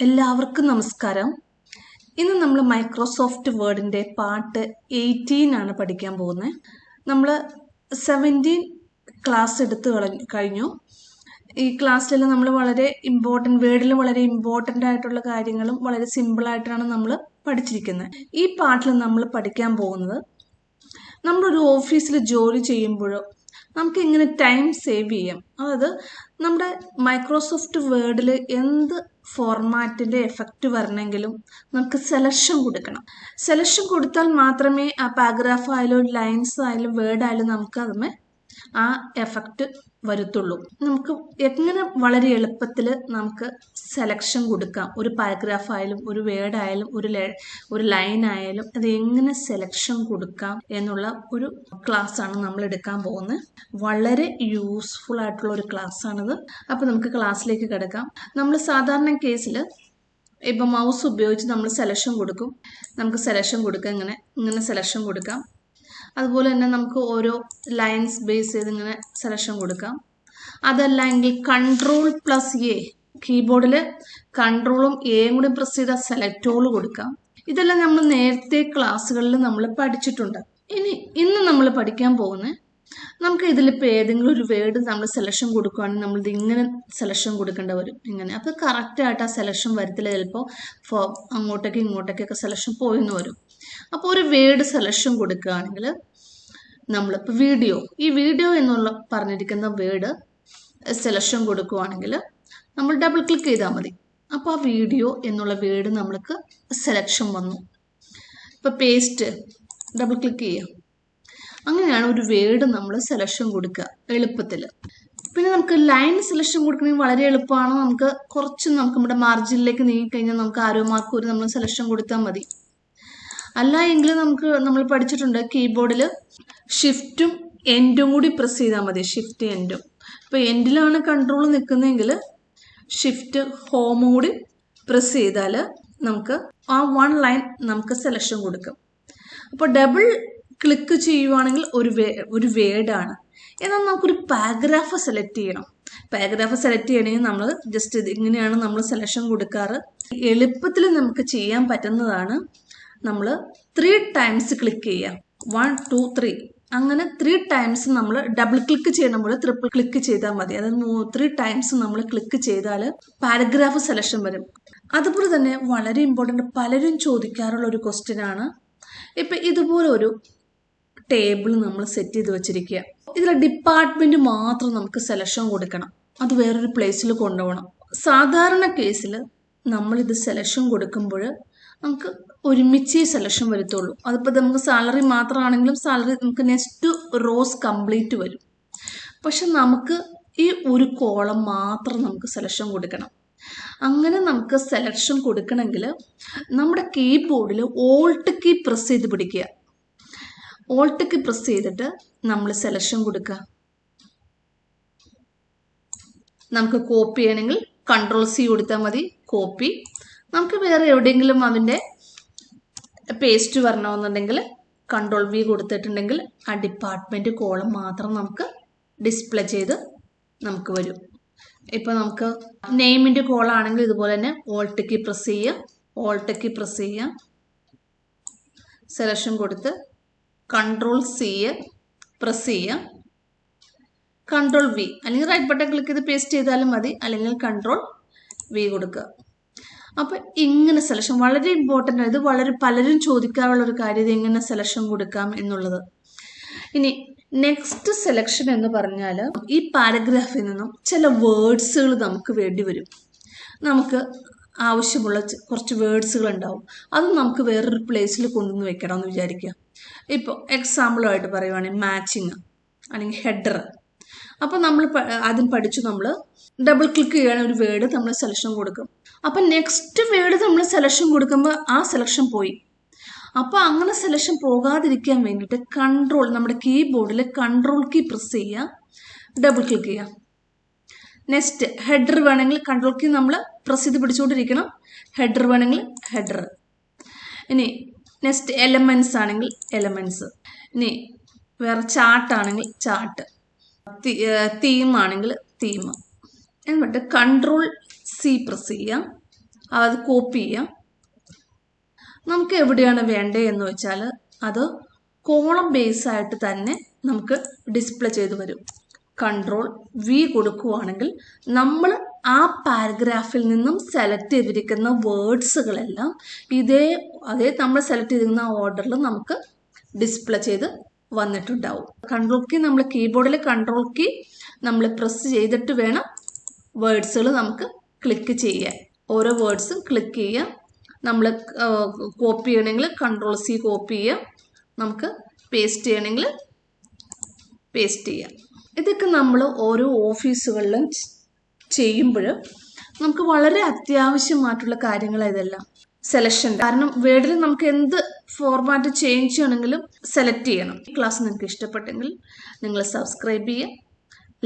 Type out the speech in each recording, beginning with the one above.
എല്ലാവർക്കും നമസ്കാരം. ഇന്ന് നമ്മൾ മൈക്രോസോഫ്റ്റ് വേർഡിൻ്റെ പാർട്ട് 18 ആണ് പഠിക്കാൻ പോകുന്നത്. നമ്മൾ 17 ക്ലാസ് എടുത്തു കഴിഞ്ഞു. ഈ ക്ലാസ്സിൽ നമ്മൾ വളരെ വേർഡിൽ വളരെ ഇമ്പോർട്ടൻ്റ് ആയിട്ടുള്ള കാര്യങ്ങളും വളരെ സിമ്പിളായിട്ടാണ് നമ്മൾ പഠിച്ചിരിക്കുന്നത്. ഈ പാർട്ടിൽ നമ്മൾ പഠിക്കാൻ പോകുന്നത് നമ്മളൊരു ഓഫീസിൽ ജോലി ചെയ്യുമ്പോഴോ നമുക്ക് എങ്ങനെ ടൈം സേവ് ചെയ്യാം. അതായത് നമ്മുടെ മൈക്രോസോഫ്റ്റ് വേർഡിൽ എന്ത് ഫോർമാറ്റിൻ്റെ എഫക്റ്റ് വരണമെങ്കിലും നമുക്ക് സെലക്ഷൻ കൊടുക്കണം. സെലക്ഷൻ കൊടുത്താൽ മാത്രമേ ആ പാരഗ്രാഫ് ആയാലും ലൈൻസ് ആയാലും വേർഡ് ആയാലും നമുക്ക് അതിന് ആ എഫക്റ്റ് വരുത്തുള്ളൂ. നമുക്ക് എങ്ങനെ വളരെ എളുപ്പത്തിൽ നമുക്ക് സെലക്ഷൻ കൊടുക്കാം. ഒരു പാരഗ്രാഫ് ആയാലും ഒരു വേർഡ് ആയാലും ഒരു ലൈൻ ആയാലും അത് എങ്ങനെ സെലക്ഷൻ കൊടുക്കാം എന്നുള്ള ഒരു ക്ലാസ്സാണ് നമ്മൾ എടുക്കാൻ പോകുന്നത്. വളരെ യൂസ്ഫുൾ ആയിട്ടുള്ള ഒരു ക്ലാസ്സാണിത്. അപ്പോൾ നമുക്ക് ക്ലാസ്സിലേക്ക് കിടക്കാം. നമ്മൾ സാധാരണ കേസിൽ ഇപ്പം മൗസ് ഉപയോഗിച്ച് നമ്മൾ സെലക്ഷൻ കൊടുക്കും. നമുക്ക് സെലക്ഷൻ കൊടുക്കാം, ഇങ്ങനെ സെലക്ഷൻ കൊടുക്കാം. അതുപോലെ തന്നെ നമുക്ക് ഓരോ ലൈൻസ് ബേസ് ചെയ്ത് ഇങ്ങനെ സെലക്ഷൻ കൊടുക്കാം. അതല്ല എങ്കിൽ Ctrl+A കീബോർഡിൽ കൺട്രോളും എയും കൂടി പ്രസ് ചെയ്താൽ സെലക്ട് ഓൾ കൊടുക്കാം. ഇതെല്ലാം നമ്മൾ നേരത്തെ ക്ലാസ്സുകളിൽ നമ്മൾ പഠിച്ചിട്ടുണ്ട്. ഇന്ന് നമ്മൾ പഠിക്കാൻ പോകുന്നത് നമുക്ക് ഇതിലിപ്പോൾ ഏതെങ്കിലും ഒരു വേർഡ് നമ്മൾ സെലക്ഷൻ കൊടുക്കുകയാണെങ്കിൽ നമ്മളിത് ഇങ്ങനെ സെലക്ഷൻ കൊടുക്കേണ്ടി വരും. ഇങ്ങനെ അപ്പോൾ കറക്റ്റായിട്ട് ആ സെലക്ഷൻ വരത്തില്ല. ചിലപ്പോൾ ഇങ്ങോട്ടേക്കൊക്കെ സെലക്ഷൻ പോയിന്ന് വരും. അപ്പോൾ ഒരു വേർഡ് സെലക്ഷൻ കൊടുക്കുകയാണെങ്കിൽ നമ്മളിപ്പോൾ ഈ വീഡിയോ എന്നുള്ള പറഞ്ഞിരിക്കുന്ന വേർഡ് സെലക്ഷൻ കൊടുക്കുകയാണെങ്കിൽ നമ്മൾ ഡബിൾ ക്ലിക്ക് ചെയ്താൽ മതി. അപ്പോൾ ആ വീഡിയോ എന്നുള്ള വേർഡ് നമ്മൾക്ക് സെലക്ഷൻ വന്നു. ഇപ്പോൾ പേസ്റ്റ് ഡബിൾ ക്ലിക്ക് ചെയ്യുക. അങ്ങനെയാണ് ഒരു വേർഡ് നമ്മൾ സെലക്ഷൻ കൊടുക്കുക എളുപ്പത്തിൽ. പിന്നെ നമുക്ക് ലൈൻ സെലക്ഷൻ കൊടുക്കണമെങ്കിൽ വളരെ എളുപ്പമാണ്. നമുക്ക് നമ്മുടെ മാർജിനിലേക്ക് നീങ്ങിക്കഴിഞ്ഞാൽ നമുക്ക് ആരോ മാർക്ക് ഒരു നമ്മൾ സെലക്ഷൻ കൊടുത്താൽ മതി. അല്ല എങ്കിൽ നമ്മൾ പഠിച്ചിട്ടുണ്ട് കീബോർഡിൽ ഷിഫ്റ്റും എൻഡും കൂടി പ്രസ് ചെയ്താൽ മതി. ഷിഫ്റ്റ് എൻഡും. ഇപ്പോൾ എൻഡിലാണ് കൺട്രോൾ നിൽക്കുന്നതെങ്കിൽ ഷിഫ്റ്റ് ഹോമും കൂടി പ്രസ് ചെയ്താൽ നമുക്ക് ആ വൺ ലൈൻ നമുക്ക് സെലക്ഷൻ കൊടുക്കും. അപ്പോൾ ഡബിൾ ക്ലിക്ക് ചെയ്യുവാണെങ്കിൽ ഒരു വേർഡാണ്. എന്നാൽ നമുക്കൊരു പാരഗ്രാഫ് സെലക്ട് ചെയ്യണം. പാരഗ്രാഫ് സെലക്ട് ചെയ്യണമെങ്കിൽ നമ്മൾ ജസ്റ്റ് ഇങ്ങനെയാണ് നമ്മൾ സെലക്ഷൻ കൊടുക്കാറ്. എളുപ്പത്തിൽ നമുക്ക് ചെയ്യാൻ പറ്റുന്നതാണ്. നമ്മൾ 3 ടൈംസ് ക്ലിക്ക് ചെയ്യാം. 1 2 3 അങ്ങനെ 3 ടൈംസ് നമ്മൾ ഡബിൾ ക്ലിക്ക് ചെയ്യണമെങ്കിൽ ട്രിപ്പിൾ ക്ലിക്ക് ചെയ്താൽ മതി. അതായത് 3 ടൈംസ് നമ്മൾ ക്ലിക്ക് ചെയ്താൽ പാരഗ്രാഫ് സെലക്ഷൻ വരും. അതുപോലെ തന്നെ വളരെ ഇമ്പോർട്ടൻ്റ്, പലരും ചോദിക്കാറുള്ള ഒരു ക്വസ്റ്റ്യൻ ആണ്. ഇപ്പം ഇതുപോലെ ഒരു ടേബിൾ നമ്മൾ സെറ്റ് ചെയ്ത് വെച്ചിരിക്കുക. ഇതിലെ ഡിപ്പാർട്ട്മെൻറ്റ് മാത്രം നമുക്ക് സെലക്ഷൻ കൊടുക്കണം. അത് വേറൊരു പ്ലേസിൽ കൊണ്ടുപോകണം. സാധാരണ കേസിൽ നമ്മളിത് സെലക്ഷൻ കൊടുക്കുമ്പോൾ നമുക്ക് ഒരുമിച്ച് സെലക്ഷൻ വരത്തുള്ളൂ. അതിപ്പോൾ നമുക്ക് സാലറി മാത്രമാണെങ്കിലും സാലറി നമുക്ക് നെക്സ്റ്റ് റോസ് കംപ്ലീറ്റ് വരും. പക്ഷെ നമുക്ക് ഈ ഒരു കോളം മാത്രം നമുക്ക് സെലക്ഷൻ കൊടുക്കണം. അങ്ങനെ നമുക്ക് സെലക്ഷൻ കൊടുക്കണമെങ്കിൽ നമ്മുടെ കീബോർഡിൽ ഓൾട്ട് കീ പ്രസ് ചെയ്ത് പിടിക്കുക. ഓൾട്ട് കീ പ്രസ് ചെയ്തിട്ട് നമ്മൾ സെലക്ഷൻ കൊടുക്കുക. നമുക്ക് കോപ്പി ചെയ്യണമെങ്കിൽ Ctrl+C കൊടുത്താൽ മതി, കോപ്പി. നമുക്ക് വേറെ എവിടെയെങ്കിലും അതിൻ്റെ പേസ്റ്റ് വരണമെന്നുണ്ടെങ്കിൽ Ctrl+V കൊടുത്തിട്ടുണ്ടെങ്കിൽ ആ ഡിപ്പാർട്ട്മെൻറ്റ് കോളം മാത്രം നമുക്ക് ഡിസ്പ്ലേ ചെയ്ത് നമുക്ക് വരും. ഇപ്പോൾ നമുക്ക് നെയിമിൻ്റെ കോളാണെങ്കിൽ ഇതുപോലെ തന്നെ ഓൾട്ട് കീ പ്രസ് ചെയ്യുക, സെലക്ഷൻ കൊടുത്ത് Ctrl+C പ്രസ് ചെയ്യുക, Ctrl+V അല്ലെങ്കിൽ റൈറ്റ് ബട്ടൺ ക്ലിക്ക് ചെയ്ത് പേസ്റ്റ് ചെയ്താലും മതി, അല്ലെങ്കിൽ Ctrl+V കൊടുക്കുക. അപ്പം ഇങ്ങനെ സെലക്ഷൻ വളരെ ഇമ്പോർട്ടൻ്റ് ആണ്. ഇത് പലരും ചോദിക്കാറുള്ള ഒരു കാര്യം, ഇത് എങ്ങനെ സെലക്ഷൻ കൊടുക്കാം എന്നുള്ളത്. ഇനി നെക്സ്റ്റ് സെലക്ഷൻ എന്ന് പറഞ്ഞാൽ ഈ പാരഗ്രാഫിൽ നിന്നും ചില വേർഡ്സുകൾ നമുക്ക് വേണ്ടി വരും. നമുക്ക് ആവശ്യമുള്ള കുറച്ച് വേർഡ്സുകൾ ഉണ്ടാവും. അത് നമുക്ക് വേറൊരു പ്ലേസിൽ കൊണ്ടുവന്ന് വെക്കണം എന്ന് വിചാരിക്കുക. ഇപ്പോൾ എക്സാമ്പിളായിട്ട് പറയുവാണെങ്കിൽ മാച്ചിങ് അല്ലെങ്കിൽ ഹെഡർ. അപ്പോൾ നമ്മൾ ആദ്യം നമ്മൾ ഡബിൾ ക്ലിക്ക് ചെയ്യുകയാണെങ്കിൽ ഒരു വേർഡ് നമ്മൾ സെലക്ഷൻ കൊടുക്കും. അപ്പം നെക്സ്റ്റ് വേർഡ് നമ്മൾ സെലക്ഷൻ കൊടുക്കുമ്പോൾ ആ സെലക്ഷൻ പോയി. അപ്പോൾ അങ്ങനെ സെലക്ഷൻ പോകാതിരിക്കാൻ വേണ്ടിയിട്ട് നമ്മുടെ കീബോർഡിൽ Ctrl കീ പ്രസ് ചെയ്യുക, ഡബിൾ ക്ലിക്ക് ചെയ്യുക. നെക്സ്റ്റ് ഹെഡർ വേണമെങ്കിൽ Ctrl കീ നമ്മൾ പ്രസ് ചെയ്ത് പിടിച്ചുകൊണ്ടിരിക്കണം. ഹെഡർ വേണമെങ്കിൽ ഹെഡർ. ഇനി നെക്സ്റ്റ് എലമെൻറ്റ്സ് ആണെങ്കിൽ എലമെൻറ്റ്സ്. ഇനി വേറെ ചാർട്ടാണെങ്കിൽ ചാർട്ട്, തീം ആണെങ്കിൽ തീം. എന്നിട്ട് Ctrl+C പ്രസ് ചെയ്യുക, അത് കോപ്പി ചെയ്യാം. നമുക്ക് എവിടെയാണ് വേണ്ടത് എന്ന് വെച്ചാൽ അത് കോളം ബേസ് ആയിട്ട് തന്നെ നമുക്ക് ഡിസ്പ്ലേ ചെയ്ത് വരും. Ctrl+V കൊടുക്കുകയാണെങ്കിൽ നമ്മൾ ആ പാരഗ്രാഫിൽ നിന്നും സെലക്ട് ചെയ്തിരിക്കുന്ന വേർഡ്സുകളെല്ലാം അതേ നമ്മൾ സെലക്ട് ചെയ്തിരിക്കുന്ന ഓർഡറിൽ നമുക്ക് ഡിസ്പ്ലേ ചെയ്ത് വന്നിട്ടുണ്ടാവും. കൺട്രോൾ കീ നമ്മൾ കീബോർഡിൽ കൺട്രോൾ കീ നമ്മൾ പ്രസ് ചെയ്തിട്ട് വേണം വേർഡ്സുകൾ നമുക്ക് ക്ലിക്ക് ചെയ്യാൻ. ഓരോ വേർഡ്സും ക്ലിക്ക് ചെയ്യുക. നമ്മൾ കോപ്പി ചെയ്യണമെങ്കിൽ Ctrl+C കോപ്പി ചെയ്യുക. നമുക്ക് പേസ്റ്റ് ചെയ്യണമെങ്കിൽ പേസ്റ്റ് ചെയ്യാം. ഇതൊക്കെ നമ്മൾ ഓരോ ഓഫീസുകളിലും ചെയ്യുമ്പോൾ നമുക്ക് വളരെ അത്യാവശ്യമായിട്ടുള്ള കാര്യങ്ങളാണ് ഇതെല്ലാം. സെലക്ഷൻ, കാരണം വേർഡിൽ നമുക്ക് എന്ത് ഫോർമാറ്റ് ചേഞ്ച് ചെയ്യണമെങ്കിലും സെലക്ട് ചെയ്യണം. ഈ ക്ലാസ് നിങ്ങൾക്ക് ഇഷ്ടപ്പെട്ടെങ്കിൽ നിങ്ങൾ സബ്സ്ക്രൈബ് ചെയ്യുക,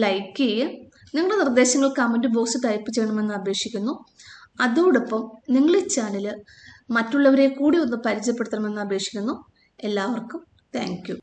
ലൈക്ക് ചെയ്യുക, നിങ്ങളുടെ നിർദ്ദേശങ്ങൾ കമൻറ്റ് ബോക്സ് ടൈപ്പ് ചെയ്യണമെന്ന് അപേക്ഷിക്കുന്നു. അതോടൊപ്പം നിങ്ങൾ ഈ ചാനൽ മറ്റുള്ളവരെ കൂടി ഒന്ന് പരിചയപ്പെടുത്തണമെന്ന് അപേക്ഷിക്കുന്നു. എല്ലാവർക്കും താങ്ക് യു.